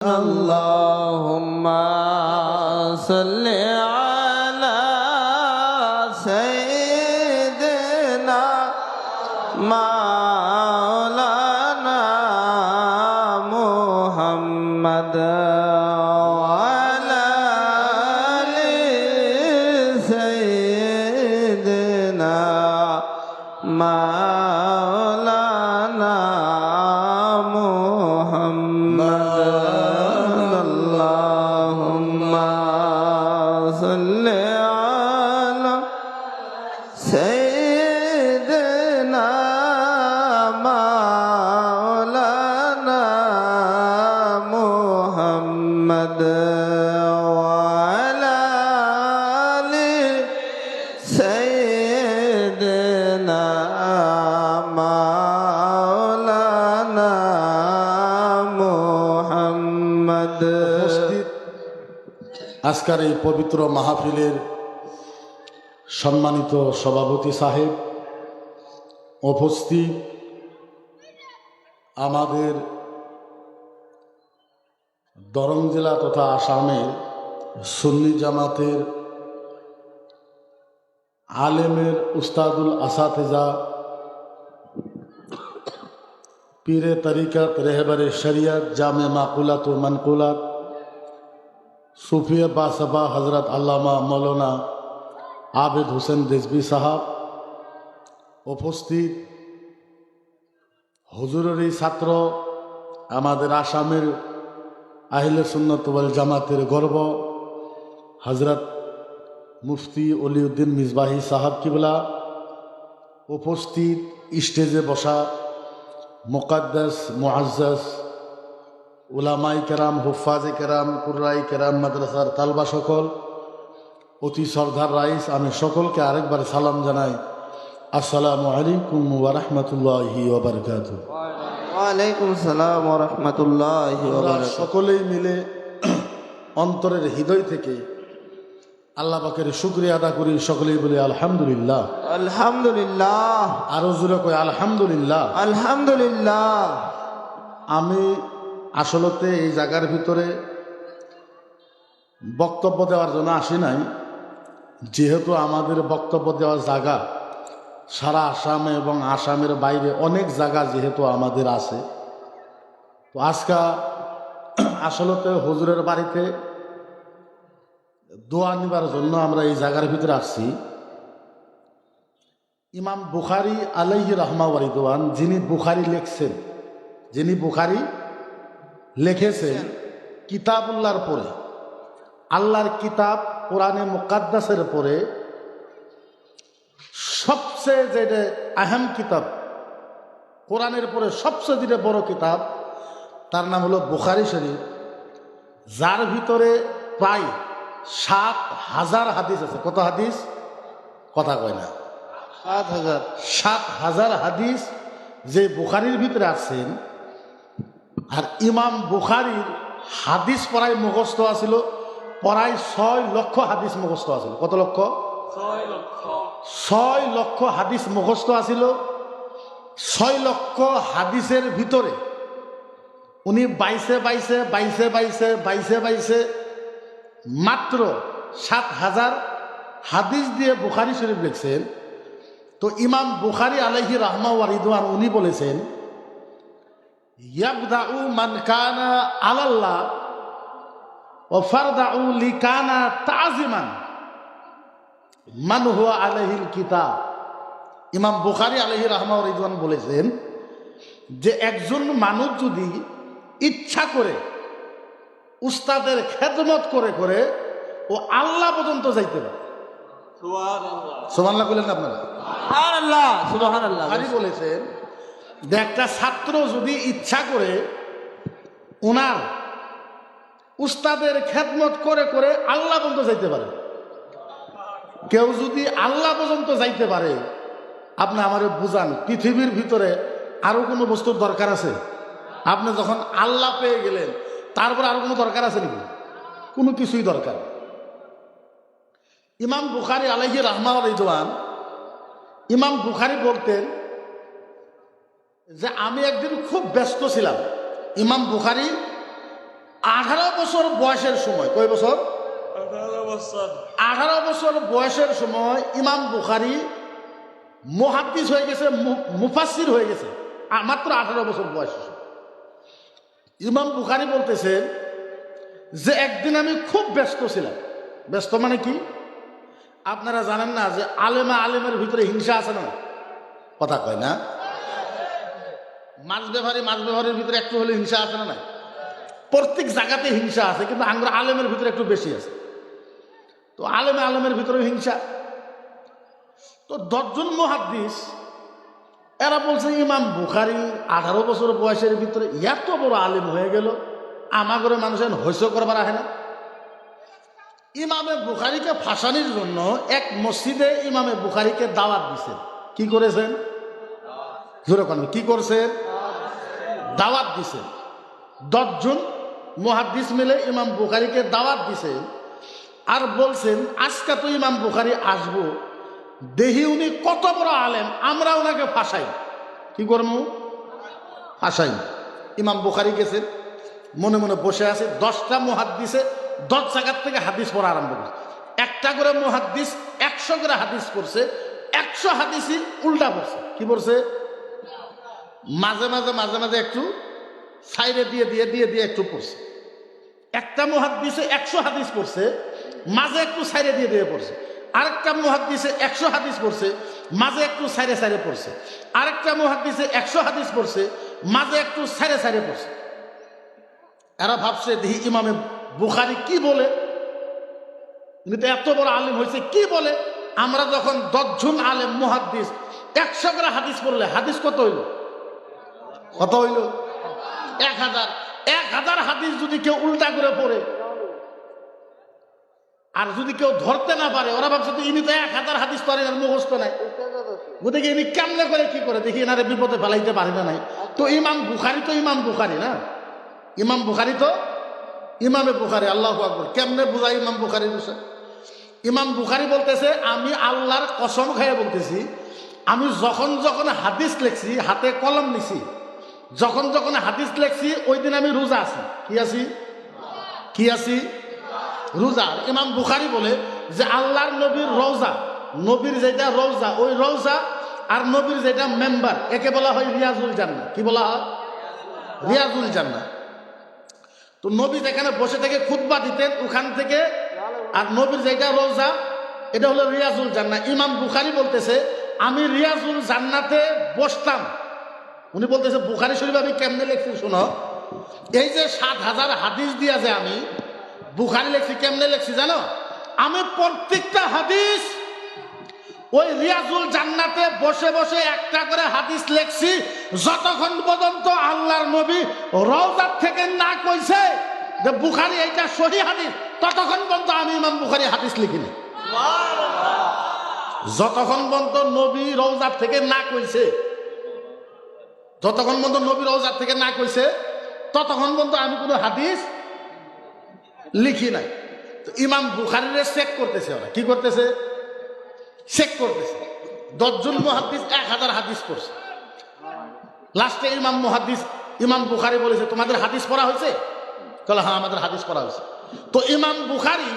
اللهم صل على سيدنا مولانا محمد وعلى آل سيدنا مولانا محمد اللهم صل على سيدنا مولانا محمد وعلى آل سيدنا مولانا محمد। আজকের এই পবিত্র মাহফিলের সম্মানিত সভাপতি সাহেব, উপস্থিত আমাদের দরং জেলা তথা আসামের সুন্নি জামাতের আলেমের উস্তাদুল আসাতেজা, পীরে তরিকত রেহবরে শরিয়ত জামে মাকুলাত ও মনকুলাত সুফিয়া বাসবা হজরত আল্লামা মৌলানা আবেদ হোসেন রিজভী সাহাব, উপস্থিত হুজুরেরই ছাত্র আমাদের আসামের আহলে সুন্নাত ওয়াল জামাতের গর্ব হজরত মুফতি অলিউদ্দিন মিসবাহি সাহাব কিবলা, উপস্থিত স্টেজে বসা মুকাদ্দাস মুআজ্জাজ উলামাই কেরাম, হুফাজে কেরাম, কুররাই কেরাম, মাদ্রাসার তালবা সকল, অতি সরদার রাইস, আমি সকলকে আরেকবার সালাম জানাই। আসসালামু আলাইকুম ওয়া রাহমাতুল্লাহি ওয়া বারাকাতুহু। ওয়ালাইকুম আসসালাম ওয়া রাহমাতুল্লাহি ওয়া বারাকাতুহু। সকলেই মিলে অন্তরের হৃদয় থেকে আল্লাহ পাকের শুকরিয়া আদা করি, সকলেই বলি আলহামদুলিল্লাহ। আলহামদুলিল্লাহ। আরো জোরে কই আলহামদুলিল্লাহ। আলহামদুলিল্লাহ। আমি আসলতে এই জায়গার ভিতরে বক্তব্য দেওয়ার জন্য আসি নাই, যেহেতু আমাদের বক্তব্য দেওয়ার জায়গা সারা আসামে এবং আসামের বাইরে অনেক জায়গা যেহেতু আমাদের আছে, তো আজকে আসলতে হুজুরের বাড়িতে দোয়া নিবার জন্য আমরা এই জায়গার ভিতরে আসছি। ইমাম বুখারী আলাইহি রাহমা ওয়া রিদওয়ান, যিনি বুখারী লিখছেন, যিনি বুখারী লিখেছেন কিতাবুল্লাহর পরে, আল্লাহর কিতাব কোরআনে মুকাদ্দাসের পরে সবচেয়ে যেটা আহম কিতাব, কোরআনের পরে সবচেয়ে যেটা বড় কিতাব, তার নাম হলো বুখারী শরীফ, যার ভিতরে প্রায় ৭,০০০ হাদিস আছে। কত হাদিস? কথা কয় না। ৭,০০০। ৭,০০০ হাদিস যে বুখারীর ভিতরে আছেন। আর ইমাম বুখারীর হাদিস পড়ায় মুখস্থ আছিল প্রায় ৬ লক্ষ হাদিস মুখস্থ আছিল। কত লক্ষ? ৬ লক্ষ হাদিস মুখস্থ আছিল। ৬ লক্ষ হাদিসের ভিতরে উনি বাইশে মাত্র ৭,০০০ হাদিস দিয়ে বুখারী শরীফ লিখছেন। তো ইমাম বুখারী আলাইহি রাহমা ওয়া রিদওয়ান উনি বলেছেন, ইয়াবদাউ মান কানা আলাল্লাহ ওয়া ফারদাউ লিকানা তাজিমান মান হুয়া আলাইহিল কিতাব। ইমাম বুখারী আলাইহি রাহমা ওয়া রিদওয়ান বলেছেন যে একজন মানুষ যদি ইচ্ছা করে উস্তাদের খেদমত করে করে ও আল্লাহ পর্যন্ত যাইতে পারে। সুবহানাল্লাহ বলেন আপনারা? সুবহানাল্লাহ সুবহানাল্লাহ। বুখারী বলেছেন যে একটা ছাত্র যদি ইচ্ছা করে ওনার উস্তাদের খেদমত করে করে আল্লাহ পর্যন্ত যাইতে পারে। কেউ যদি আল্লাহ পর্যন্ত যাইতে পারে, আপনি আমারে বুঝান পৃথিবীর ভিতরে আরো কোনো বস্তুর দরকার আছে? আপনি যখন আল্লাহ পেয়ে গেলেন তারপর আরো কোনো দরকার আছে নাকি? কোনো কিছুই দরকার। ইমাম বুখারী আলাইহি রাহমা ওয়া রিদওয়ান, ইমাম বুখারী বলতেন যে আমি একদিন খুব ব্যস্ত ছিলাম। ইমাম বুখারী 18 বছর বয়সের সময়, কয় বছর? 18 বছর বয়সের সময় ইমাম বুখারী মুহাদ্দিস হয়ে গেছে, মুফাসসির হয়ে গেছে, মাত্র 18 বছর বয়সে। ইমাম বুখারী বলতেছেন যে একদিন আমি খুব ব্যস্ত ছিলাম। ব্যস্ত মানে কি? আপনারা জানেন না যে আলেমের ভিতরে হিংসা আছে না? কথা কয় না? মাছ ব্যবহারের ভিতরে একটু হলে হিংসা আছে না? প্রত্যেক জায়গাতে হিংসা আছে, কিন্তু আমরা আলেমের ভিতরে একটু বেশি আছে। তো আলেমের ভিতরে হিংসা। তো 10 জন মুহাদ্দিস এরা বলছে ইমাম বুখারী 18 বছর বয়সের ভিতরে এত বড় আলেম হয়ে গেল, আমাগরে মানুষের হইস করবার আহে না। ইমামে বুখারীকে ফাঁসানির জন্য এক মসজিদে ইমামে বুখারীকে দাওয়াত দিছেন। কি করেছেন? কি করছেন? দাওয়াত দিছেন। 10 জন মুহাদ্দিস মিলে ইমাম বুখারীকে দাওয়াত দিছেন আর বলছেন আজকে তো ইমাম বুখারী আসবো, দেহি উনি কত বড় আলেম, আমরা ওনাকে ফাঁসাই। কি করবো? ফাঁসাই। ইমাম বুখারী গেছেন, মনে মনে বসে আছে। 10টা মুহাদ্দিসে 10 জায়গার থেকে হাদিস পড়া আরম্ভ করছে। একটা করে মুহাদ্দিস 100 করে হাদিস পড়ছে, 100 হাদিসই উল্টা পড়ছে। কি পড়ছে? মাঝে মাঝে একটু সাইডে দিয়ে একটু পড়ছে। একটা মুহাদ্দিসে 100 হাদিস পড়ছে, মাঝে একটু সাইডে দিয়ে পড়ছে। আরেকটা মুহাদ্দিসে 100 হাদিস পড়ছে, মাঝে একটু সাইডে পড়ছে। আরেকটা মুহাদ্দিসে 100 হাদিস পড়ছে, মাঝে একটু সাইডে পড়ছে। এরা ভাবছে দেখি ইমামে বুখারী কি বলে, কিন্তু এত বড় আলেম হয়েছে কি বলে। আমরা যখন 10 জন আলেম মুহাদ্দিস 100 করে হাদিস পড়লে হাদিস কত হইল? 1000 হাদিস যদি কেউ উল্টা করে পড়ে আর যদি কেউ ধরতে না পারে, ওরা ভাবছে তো ইনি তো 1000 হাদিস তো মুখস্থ নাই, বুঝে ইনি কেমনে করে কি করে দেখি এনারে বিপদে ফেলাইতে পারি না। তো ইমাম বুখারী তো ইমাম বুখারী না, ইমাম বুখারী তো ইমামে বুখারী। আল্লাহু আকবার। কেমনে বুঝাই ইমাম বুখারীর বিষয়? ইমাম বুখারী বলতেছে আমি আল্লাহর কসম খাইয়ে বলতেছি, আমি যখন হাদিস লেখছি, হাতে কলম নিছি, যখন হাদিস লেখছি ওই দিন আমি রোজা আছি। কি আছি? রোজা। ইমাম বুখারী বলে যে আল্লাহর নবীর রওজা, নবীর যেটা রওজা, ওই রওজা আর নবীর যেটা মেম্বার, একে বলা হয় রিয়াজুল জান্নাহ। কি বলা হয়? রিয়াজুল জান্নাহ। তো নবী যেখানে বসে থেকে খুতবা দিতেন ওখান থেকে, আর নবীর যেটা রওজা এটা হলো রিয়াজুল জান্নাহ। ইমাম বুখারী বলতেছে আমি রিয়াজুল জান্নাতে বসতাম। উনি বলতেছে বুখারী শরীফ আমি কেমনে লিখছি শোনো, এই যে 7000 হাদিস দিয়া যে আমি বুখারী লিখছি, কেমনে লিখছি জানো? আমি প্রত্যেকটা হাদিস ওই রিয়াজুল জান্নাতে বসে বসে একটা করে হাদিস লিখছি, যতক্ষণ পর্যন্ত আল্লাহর নবী রওজার থেকে না কইছে যে বুখারী এইটা সহিহ হাদিস, ততক্ষণ পর্যন্ত আমি ইমাম বুখারী হাদিস লিখিনি। যতক্ষণ পর্যন্ত নবী রওজার থেকে না কইছে, যতক্ষণ পর্যন্ত নবী রওজার থেকে না কইছে, ততক্ষণ পর্যন্ত আমি কোনো হাদিস লিখি নাই। তো ইমাম বুখারীরে চেক করতেছে ওরা। কি করতেছে? চেক করতেছে। 10 জন মুহাদ্দিস 1000 হাদিস পড়ছে। লাস্টে ইমাম বুখারী বলেছে তোমাদের হাদিস পড়া হয়েছে? বলে হ্যাঁ আমাদের হাদিস পড়া হয়েছে। তো ইমাম বুখারী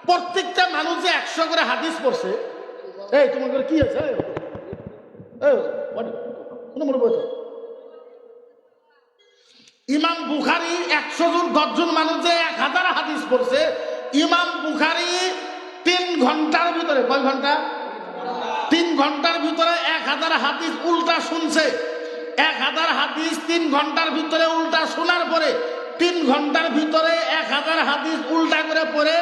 প্রত্যেকটা মানুষ যে 100 করে হাদিস পড়ছে, এই তোমাদের কি হয়েছে? ইমাম বুখারী 100 জন 10 জন মানুষ যে 1000 হাদিস পড়ছে, ইমাম বুখারী 3 ঘন্টার ভিতরে, কয় ঘন্টা? 3 ঘন্টার ভিতরে 1000 হাদিস উল্টা শুনছে। 1000 হাদিস 3 ঘন্টার ভিতরে উল্টা শোনার পরে 3 ঘন্টার ভিতরে 1000 হাদিস উল্টা করে পড়ে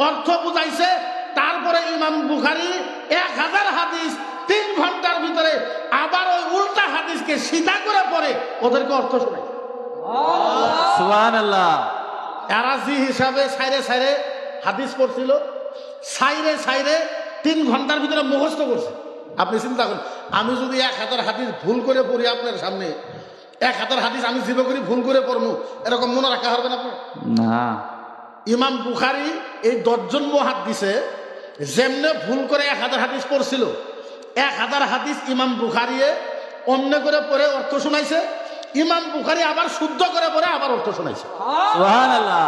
অর্থ বুঝাইছে। তারপরে ইমাম বুখারী 1000 হাদিস 3 ঘন্টার ভিতরে আবার ওই উল্টা হাদিসকে সিধা করে পড়ে ওদেরকে অর্থ শোনায়। সুবহানাল্লাহ। এরা যে হিসাবে সাইরে হাদিস পড়ছিল, সাইরে 3 ঘন্টার ভিতরে মুখস্থ করছে। আপনি চিন্তা করুন, আমি যদি 1000 হাদিস ভুল করে পড়ি আপনার সামনে, 1000 হাদিস আমি জীব করি ভুল করে পড়বো, এরকম মনে রাখা হবে না আপনার? না। ইমাম বুখারী এই 10 জন মুহাদ্দিসে যেমনে ভুল করে 1000 হাদিস পড়ছিল, 1000 হাদিস ইমাম বুখারী অন্য করে পড়ে অর্থ শুনাইছে। ইমাম বুখারী আবার শুদ্ধ করে পরে আবার অর্থ শোনাইছে। সুবহানাল্লাহ।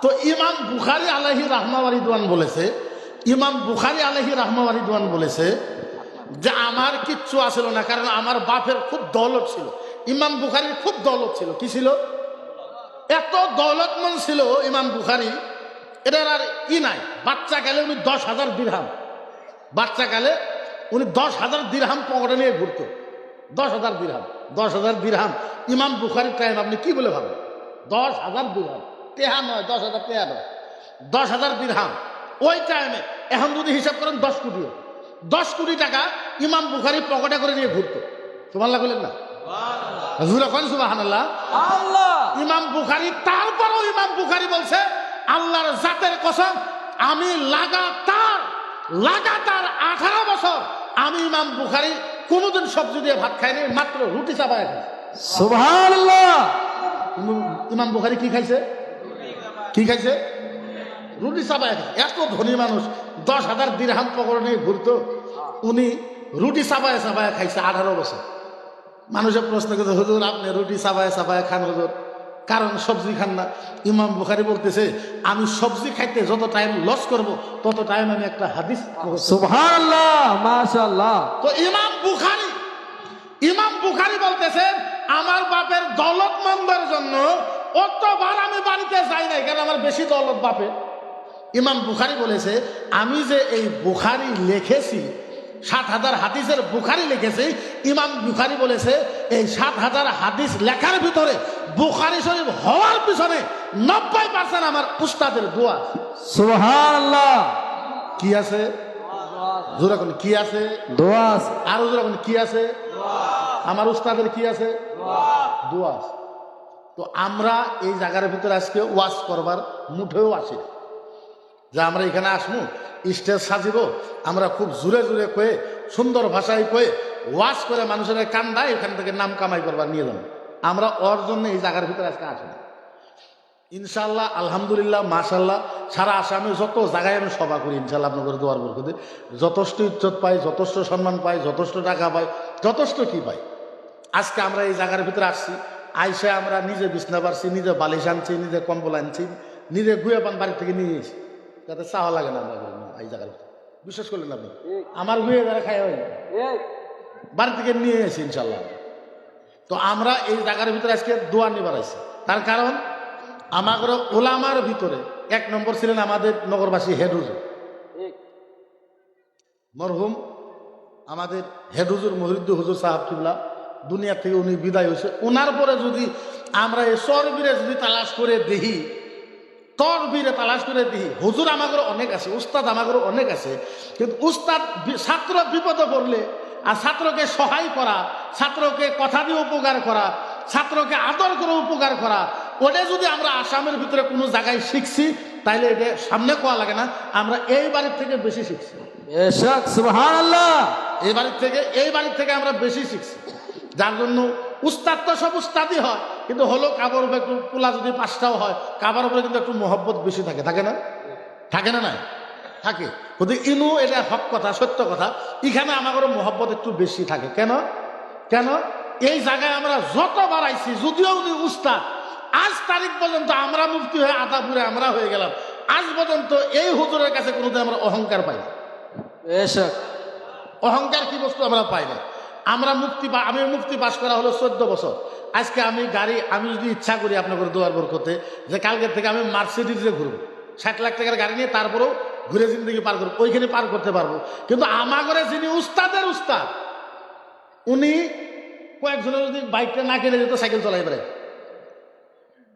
তো ইমাম বুখারী আলাইহি রাহমাতুল্লাহ বলেছে, ইমাম বুখারী আলাইহি রাহমাতুল্লাহ বলেছে যে আমার কিচ্ছু আসলো না, কারণ আমার বাপের খুব দৌলত ছিল। ইমাম বুখারীর খুব দৌলত ছিল। কি ছিল? এত দৌলতমন্দ ছিল ইমাম বুখারী, এটার আর নাই। বাচ্চাকালে উনি 10,000 দিরহাম, বাচ্চাকালে উনি 10,000 দিরহাম পকেটে নিয়ে ঘুরতো। 10,000 দিরহাম, 10,000 দিরহাম ইমাম বুখারীর টাইম আপনি কি বলে ভাবেন? 10,000 দিরহাম, টেহা নয়, 10,000 টেহা নয়, 10,000 দিরহাম ওই টাইমে। এখন যদি হিসাব করেন 10 কোটি, 10 কোটি টাকা ইমাম বুখারী পকেটে করে নিয়ে ঘুরতো। সুবহানাল্লাহ বলেন না? হুজুর এখন সুবহানাল্লাহ। আল্লাহ। ইমাম বুখারী, তারপরও ইমাম বুখারী বলছে আল্লাহর জাতের কসম, আমি লাগাতার 18 বছর আমি ইমাম বুখারী কোনোদিন সবজি দিয়ে ভাত খাইনি, মাত্র রুটি চাপায় খাই। সুবহানাল্লাহ। ইমাম বুখারী কি খাইছে? কি খাইছে? রুটি চাপায় খাইছে। এত ধনী মানুষ, 10,000 দিরহাম পকেটে নিয়ে ঘুরতো, উনি রুটি চাপায় চাপায় খাইছে 18 বছর। মানুষের প্রশ্ন করছে, হুজুর আপনি রুটি চাপায় চাপায় খান হুজুর, কারণ সবজি খান না? ইমাম বুখারী বলতেছে আমি সবজি খাইতে যত টাইম লস করব তত টাইম আমি একটা হাদিস। সুবহানাল্লাহ, মাশাআল্লাহ। তো ইমাম বুখারী বলতেছেন আমার বাপের দৌলতমন্দের জন্য অতবার আমি বাড়িতে যাই নাই, কারণ আমার বেশি দৌলত বাপের। ইমাম বুখারী বলেছে আমি যে এই বুখারী লিখেছি, 7,000 হাদিসের বুখারী লিখেছি, ইমাম বুখারী বলেছে এই 7,000 হাদিস লেখার ভিতরে বুখারী শরীফ হওয়ার পিছনে 90% আমার উস্তাদের দোয়া। সুবহানাল্লাহ। কি আছে? জোরে কোন কি আছে? দোয়া আছে। আরো জোরে কোন কি আছে? আমার উস্তাদের কি আছে? দোয়া আছে। তো আমরা এই জায়গার ভিতরে আজকে ওয়াজ করবার মুঠেও আসি না, যে আমরা এখানে আসবো, স্টেজ সাজিব, আমরা খুব জোরে জোরে কয়ে সুন্দর ভাষায় কয়ে ওয়াজ করে মানুষের কান্দায় এখান থেকে নাম কামাই করবার নিয়ে যাবো। আমরা ওর জন্য এই জায়গার ভিতরে আজকে আসি না। ইনশাল্লাহ, আলহামদুলিল্লাহ, মাশাল্লাহ, সারা আসামে যত জায়গায় আমি সভা করি ইনশাল্লাহ আপনাদের দোয়ার বরকতে যথেষ্ট ইজ্জত পাই, যথেষ্ট সম্মান পাই, যথেষ্ট টাকা পাই, যথেষ্ট কি পাই। আজকে আমরা এই জায়গার ভিতরে আসছি, আইসে আমরা নিজে বিছনা পারছি, নিজে বালিশ আনছি, নিজে কম্বল আনছি, নিজে গুয়ে পান বাড়ি থেকে নিয়ে এসেছি, যাতে চাওয়া লাগে না আমরা এই জায়গার ভিতরে। বিশ্বাস করলেন আপনি? আমার গুয়ে যারা খাই হয় বাড়ি থেকে নিয়ে এসেছি ইনশাল্লাহ। তো আমরা এই জায়গার ভিতরে আজকে দোয়া নিবার আছি, তার কারণ আমাদের ওলামার ভিতরে 1 নম্বর ছিলেন আমাদের নগরবাসী হেড হুজুর, মরহুম আমাদের হেড হুজুর মহিউদ্দিন হুজুর সাহেব কিবলা, দুনিয়া থেকে উনি বিদায় হয়েছে। ওনার পরে যদি আমরা এই চরবিরে যদি তালাশ করে দেখি, তরবিরে তালাশ করে দেখি, হুজুর আমাদের অনেক আছে, উস্তাদ আমাদের অনেক আছে, কিন্তু উস্তাদ ছাত্র বিপদে পড়লে আর ছাত্রকে সহায় করা, ছাত্রকে কথা দিয়ে উপকার করা, ছাত্রকে আদর করে উপকার করা, ওটা যদি আমরা আসামের ভিতরে কোনো জায়গায় শিখছি তাইলে এটা সামনে কোয়া লাগে না, আমরা এই বাড়ির থেকে বেশি শিখছি। বেশক, সুবহানাল্লাহ। এই বাড়ির থেকে আমরা বেশি শিখছি, যার জন্য উস্তাদ তো সব উস্তাদই হয়, কিন্তু হলো কাবার উপরে একটু পোলা যদি 5টাও হয়, কাবার উপরে কিন্তু একটু মহব্বত বেশি থাকে, থাকে না? থাকে না? নাই থাকে। কিন্তু ইনু এটা হক কথা, সত্য কথা, এখানে আমাদের মহব্বত একটু বেশি থাকে। কেন? কেন? এই জায়গায় আমরা যতবার আইছি, যদিও উনি উস্তাদ, আজ তারিখ পর্যন্ত আমরা মুফতি হয়ে আদাপুরে আমরা হয়ে গেলাম, আজ পর্যন্ত এই হুজুরের কাছে কোনোদিন আমরা অহংকার পাই না। বেশক। অহংকার কি বস্তু আমরা পাই না। আমরা আমি মুফতি পাস করা হলো 14 বছর। আজকে আমি যদি ইচ্ছা করি আপনাদের দোয়ার বরকতে যে কালকের থেকে আমি মার্সিডিজে ঘুরবো, 60 লাখ টাকার গাড়ি নিয়ে, তারপরেও ঘুরে জিন্দগি পার করবো, ওইখানে পার করতে পারবো। কিন্তু আমাগরে যিনি উস্তাদের উস্তাদ, উনি কয়েকজনের যদি বাইকটা না কিনে যেত, সাইকেল চলাই বেড়াইত।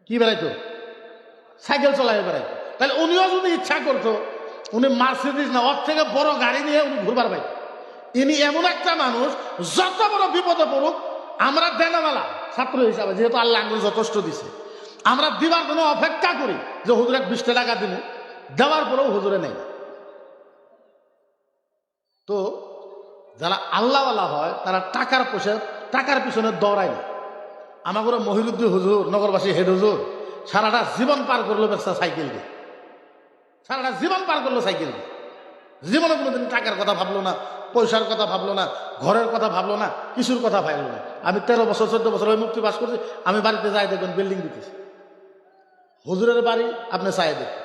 কি বেড়াইতো? সাইকেল চলাই বেড়াইতো। তাহলে উনিও যদি ইচ্ছা করতো, উনি মার্সিডিজ না, ওর থেকে বড় গাড়ি নিয়ে উনি ঘুরবার পাইত। ইনি এমন একটা মানুষ, যত বড় বিপদে পড়ুক, আমরা দেনামালা ছাত্র হিসাবে, যেহেতু আল্লাহ আঙ্গুল যথেষ্ট দিছে, আমরা দিবার জন্য অপেক্ষা করি যে হুজুরে 20 টাকা দিব, দেওয়ার পরেও হুজুরে নেই। তো যারা আল্লাহওয়ালা হয় তারা টাকার পিছনে দৌড়ায় না। আমাদের মহিউদ্দিন হুজুর, নগরবাসী হেড হুজুর, সারাটা জীবন পার করলো ব্যবসা সাইকেল দিয়ে, সারাটা জীবন পার করলো সাইকেল দিয়ে, জীবনে কোনোদিন টাকার কথা ভাবলো না, পয়সার কথা ভাবলো না, ঘরের কথা ভাবলো না, কিছুর কথা ভাবলো না। আমি 13 বছর 14 বছর ওই মুক্তি পাস করছি, আমি বাড়িতে যাই দেখবেন বিল্ডিং দিতেছি। হুজুরের বাড়ি আপনি চাই দেখুন,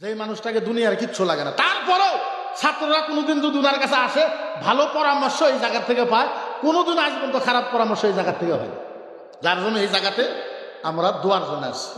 যেই মানুষটাকে দুনিয়ার কিচ্ছু লাগে না, তারপরেও ছাত্ররা কোনোদিন যদি ওনার কাছে আসে ভালো পরামর্শ এই জায়গা থেকে পায়, কোনোদিন আজ পর্যন্ত খারাপ পরামর্শ এই জায়গা থেকে হয় না। যার জন্য এই জায়গাতে আমরা দোয়ার জন্য আসছি।